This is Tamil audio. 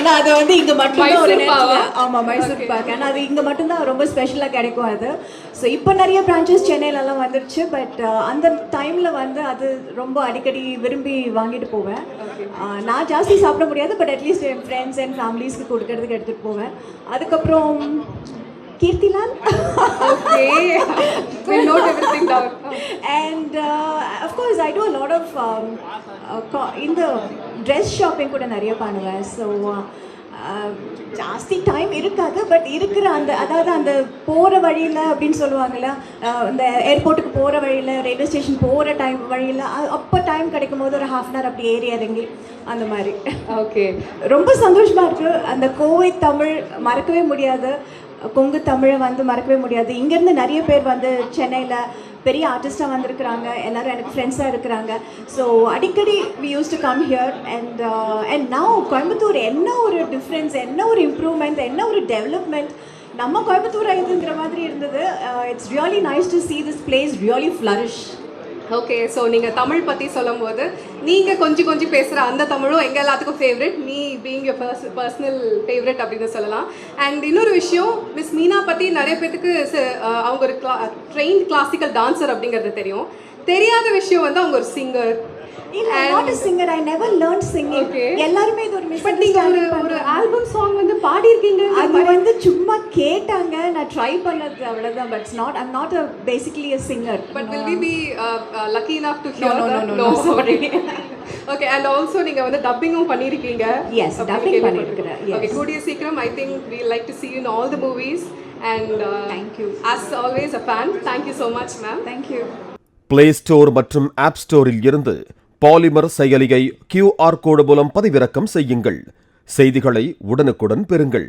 ஏன்னா அது வந்து இங்கே மட்டும்தான் ஒரு மைசூர் பாவா? ஆமாம் மைசூர் பாக். ஏன்னா அது இங்கே மட்டும்தான் ரொம்ப ஸ்பெஷலாக கிடைக்கும் அது. ஸோ இப்போ நிறைய பிரான்ச்சஸ் சென்னையிலலாம் வந்துருச்சு. பட் அந்த டைமில் வந்து அது ரொம்ப அடிக்கடி விரும்பி வாங்கிட்டு போவேன். நான் ஜாஸ்தி சாப்பிட முடியாது, பட் அட்லீஸ்ட் என் ஃப்ரெண்ட்ஸ் அண்ட் ஃபேமிலிஸ்க்கு கொடுக்கறதுக்கு எடுத்துகிட்டு போவேன். அதுக்கப்புறம் கீர்த்திலால். Okay. We'll note everything down. And of course I do a lot of இந்த ட்ரெஸ் ஷாப்பிங் கூட நிறைய பண்ணுவேன். ஸோ ஜாஸ்தி டைம் இருக்காது, பட் இருக்கிற அந்த அதாவது அந்த போகிற வழியில் அப்படின்னு சொல்லுவாங்கள்ல, இந்த ஏர்போர்ட்டுக்கு போகிற வழியில், ரயில்வே ஸ்டேஷன் போகிற வழியில் அப்போ டைம் கிடைக்கும் போது ஒரு ½ அன் ஹவர் அப்படி ஏறி இறங்கி அந்த மாதிரி. ஓகே, ரொம்ப சந்தோஷமாக இருக்குது. அந்த கோவை தமிழ் மறக்கவே முடியாது, கொங்கு தமிழை வந்து மறக்கவே முடியாது. இங்கேருந்து நிறைய பேர் வந்து சென்னையில் பெரிய ஆர்டிஸ்டாக வந்திருக்கிறாங்க, எல்லோரும் எனக்கு ஃப்ரெண்ட்ஸாக இருக்கிறாங்க. ஸோ அடிக்கடி we use to come here. And now Coimbatore என்ன ஒரு டிஃப்ரென்ஸ், என்ன ஒரு இம்ப்ரூவ்மெண்ட், என்ன ஒரு டெவலப்மெண்ட். நம்ம கோயம்புத்தூர் இதுங்கிற மாதிரி இருந்தது. It's really nice to see this place really flourish. Okay. So நீங்கள் தமிழ் பற்றி சொல்லும் போது நீங்கள் கொஞ்சம் பேசுகிற அந்த தமிழும் எங்கள் எல்லாத்துக்கும் favourite, me being your personal favourite அப்படின்னு சொல்லலாம். அண்ட் இன்னொரு விஷயம், மிஸ் மீனா பற்றி நிறைய பேத்துக்கு அவங்க ஒரு ட்ரெயின்ட் கிளாசிக்கல் டான்சர் அப்படிங்கிறது தெரியும். தெரியாத விஷயம் வந்து அவங்க ஒரு சிங்கர். இல்ல, not a singer. I never learned singing. எல்லாருமே இது ஒரு பட் நீங்கள் ஒரு ஆல்பம் சாங் வந்து பாடியிருக்கீங்க. அது வந்து சும்மா கேட்டாங்க, நான் ட்ரை பண்ணது அவ்வளோதான். But I'm not basically a singer. But will we be lucky enough to hear that? No, sorry. Okay, and also நீங்கள் வந்து டப்பிங்கும் பண்ணியிருக்கீங்க. Yes, dubbing பண்ணியிருக்கிறேன். Okay, கூடிய சீக்கிரம் I think we like to see you in all the movies. And thank you. As always a fan. Thank you so much, ma'am. Thank you. Play Store மற்றும் App Storeல் இருந்து பாலிமர் செயலியை QR கோடு மூலம் பதிவிறக்கம் செய்யுங்கள். செய்திகளை உடனுக்குடன் பெறுங்கள்.